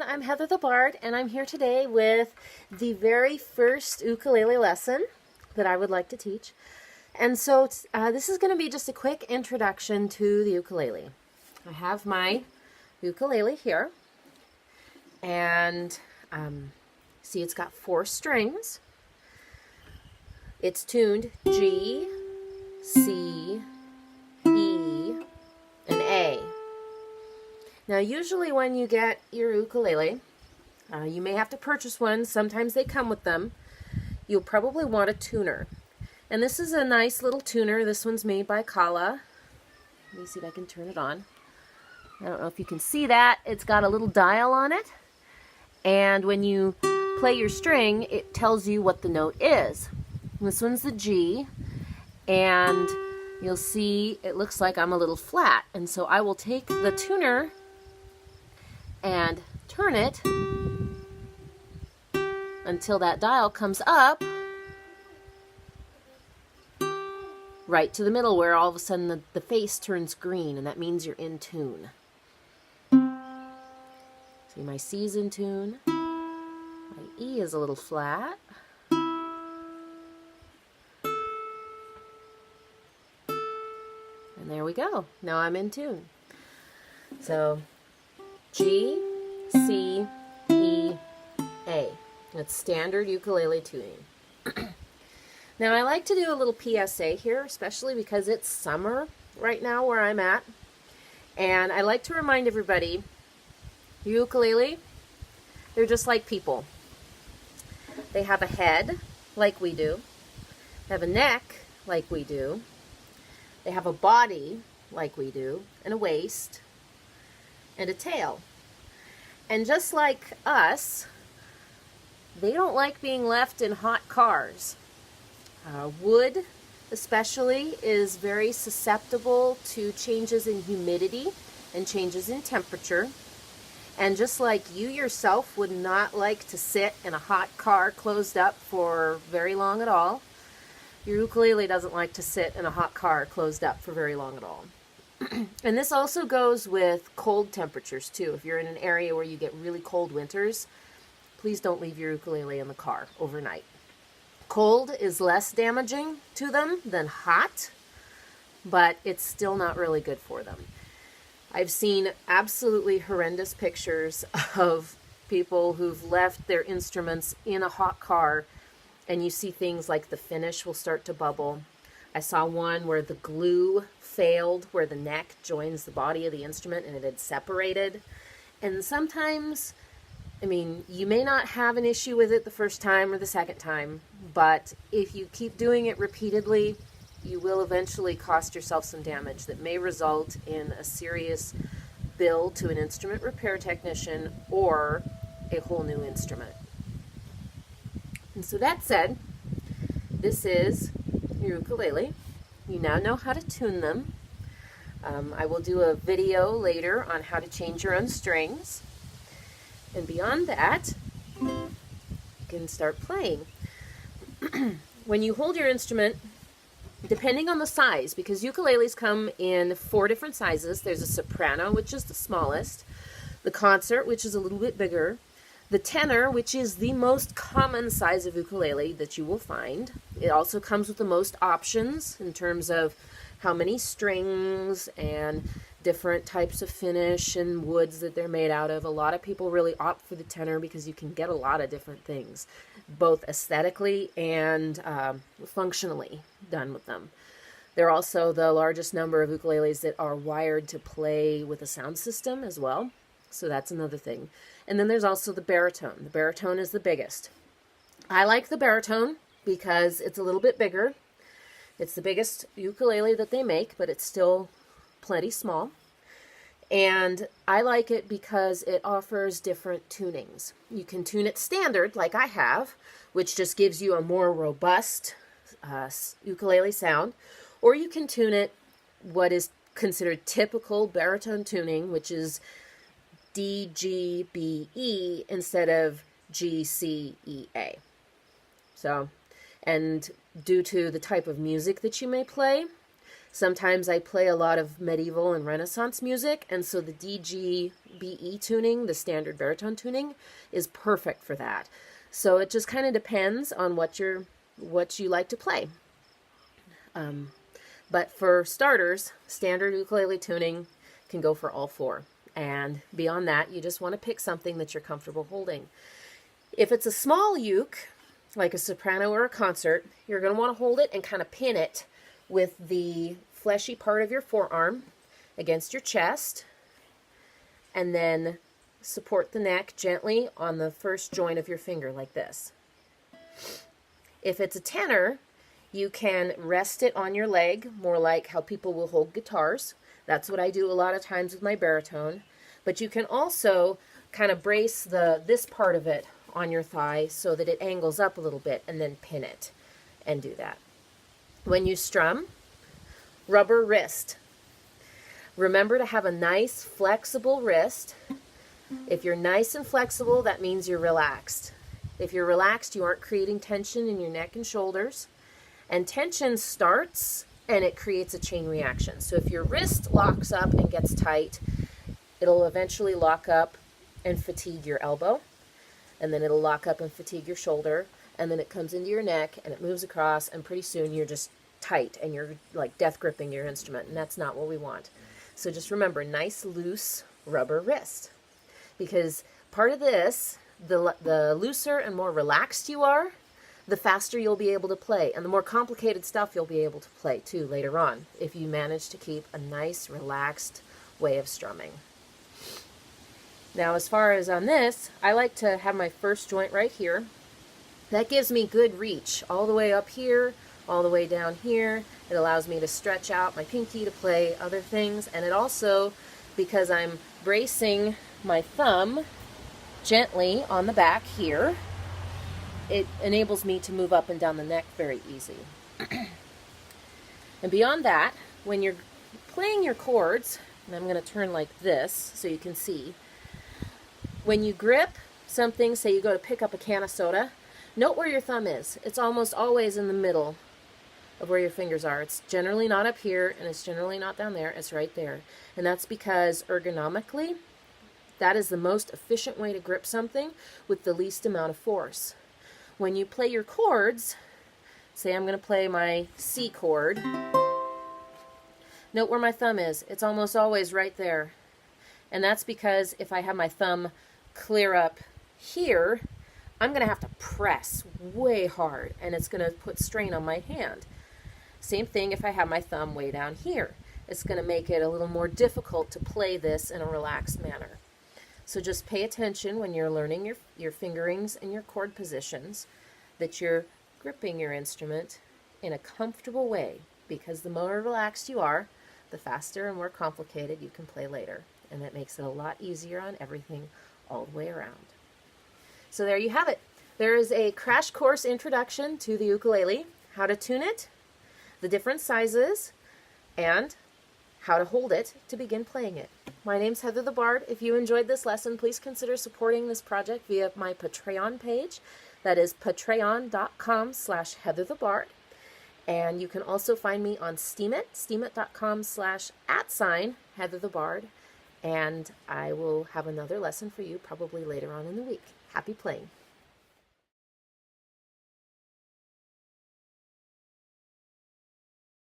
I'm Heather the Bard, and I'm here today with the very first ukulele lesson that I would like to teach. And so this is going to be just a quick introduction to the ukulele. I have my ukulele here, and see, it's got 4 strings. It's tuned G, C, E, and A. Now, usually when you get your ukulele, you may have to purchase one. Sometimes they come with them. You'll probably want a tuner. And this is a nice little tuner. This one's made by Kala. Let me see if I can turn it on. I don't know if you can see that. It's got a little dial on it. And when you play your string, it tells you what the note is. This one's the G. And you'll see it looks like I'm a little flat. And so I will take the tuner and turn it until that dial comes up right to the middle, where all of a sudden the face turns green, and that means you're in tune. See, my C's in tune, my E is a little flat, and there we go. Now I'm in tune. So G, C, E, A. That's standard ukulele tuning. Now, I like to do a little PSA here, especially because it's summer right now where I'm at. And I like to remind everybody, ukulele, they're just like people. They have a head, like we do. They have a neck, like we do. They have a body, like we do, and a waist, and a tail. And just like us, they don't like being left in hot cars. Wood, especially, is very susceptible to changes in humidity and changes in temperature. And just like you yourself would not like to sit in a hot car closed up for very long at all, your ukulele doesn't like to sit in a hot car closed up for very long at all. And this also goes with cold temperatures too. If you're in an area where you get really cold winters, please don't leave your ukulele in the car overnight. Cold is less damaging to them than hot, but it's still not really good for them. I've seen absolutely horrendous pictures of people who've left their instruments in a hot car, and you see things like the finish will start to bubble. I saw one where the glue failed, where the neck joins the body of the instrument and it had separated. And sometimes, I mean, you may not have an issue with it the first time or the second time, but if you keep doing it repeatedly, you will eventually cost yourself some damage that may result in a serious bill to an instrument repair technician or a whole new instrument. And so that said, this is your ukulele. You now know how to tune them. I will do a video later on how to change your own strings. And beyond that, you can start playing. When you hold your instrument, depending on the size, because ukuleles come in 4 different sizes. There's a soprano, which is the smallest, the concert, which is a little bit bigger, the tenor, which is the most common size of ukulele that you will find. It also comes with the most options in terms of how many strings and different types of finish and woods that they're made out of. A lot of people really opt for the tenor because you can get a lot of different things, both aesthetically and functionally done with them. They're also the largest number of ukuleles that are wired to play with a sound system as well. So that's another thing. And then there's also the baritone. The baritone is the biggest. I like the baritone because it's a little bit bigger. It's the biggest ukulele that they make, but it's still plenty small. And I like it because it offers different tunings. You can tune it standard, like I have, which just gives you a more robust ukulele sound. Or you can tune it what is considered typical baritone tuning, which is D, G, B, E instead of G, C, E, A. So, and due to the type of music that you may play, Sometimes I play a lot of medieval and Renaissance music, and so the DGBE tuning, the standard baritone tuning, is perfect for that. So it just kind of depends on what you like to play. But for starters, standard ukulele tuning can go for all four. And beyond that, you just want to pick something that you're comfortable holding. If it's a small uke, like a soprano or a concert, you're going to want to hold it and kind of pin it with the fleshy part of your forearm against your chest, and then support the neck gently on the first joint of your finger like this. If it's a tenor, you can rest it on your leg, more like how people will hold guitars. That's what I do a lot of times with my baritone. But you can also kind of brace this part of it on your thigh so that it angles up a little bit, and then pin it and do that. When you strum, rubber wrist. Remember to have a nice flexible wrist. If you're nice and flexible, that means you're relaxed. If you're relaxed, you aren't creating tension in your neck and shoulders. And tension starts and it creates a chain reaction. So if your wrist locks up and gets tight, it'll eventually lock up and fatigue your elbow. And then it'll lock up and fatigue your shoulder. And then it comes into your neck and it moves across, and pretty soon you're just tight and you're like death gripping your instrument, and that's not what we want. So just remember, nice loose rubber wrist. Because part of this, the looser and more relaxed you are, the faster you'll be able to play, and the more complicated stuff you'll be able to play too later on, if you manage to keep a nice relaxed way of strumming. Now as far as on this, I like to have my first joint right here. That gives me good reach all the way up here, all the way down here. It allows me to stretch out my pinky to play other things, and it also, because I'm bracing my thumb gently on the back here, it enables me to move up and down the neck very easy. And beyond that, when you're playing your chords, and I'm going to turn like this so you can see, when you grip something, say you go to pick up a can of soda, note where your thumb is. It's almost always in the middle of where your fingers are. It's generally not up here, and it's generally not down there. It's right there. And that's because ergonomically, that is the most efficient way to grip something with the least amount of force. When you play your chords, say I'm going to play my C chord, note where my thumb is. It's almost always right there. And that's because if I have my thumb clear up here, I'm going to have to press way hard, and it's going to put strain on my hand. Same thing if I have my thumb way down here. It's going to make it a little more difficult to play this in a relaxed manner. So just pay attention when you're learning your fingerings and your chord positions, that you're gripping your instrument in a comfortable way, because the more relaxed you are, the faster and more complicated you can play later. And that makes it a lot easier on everything all the way around. So there you have it. There is a crash course introduction to the ukulele, how to tune it, the different sizes, and how to hold it to begin playing it. My name's Heather the Bard. If you enjoyed this lesson, please consider supporting this project via my Patreon page. That is patreon.com/HeatherTheBard. And you can also find me on Steemit, steemit.com/@HeatherTheBard. And I will have another lesson for you probably later on in the week. Happy playing.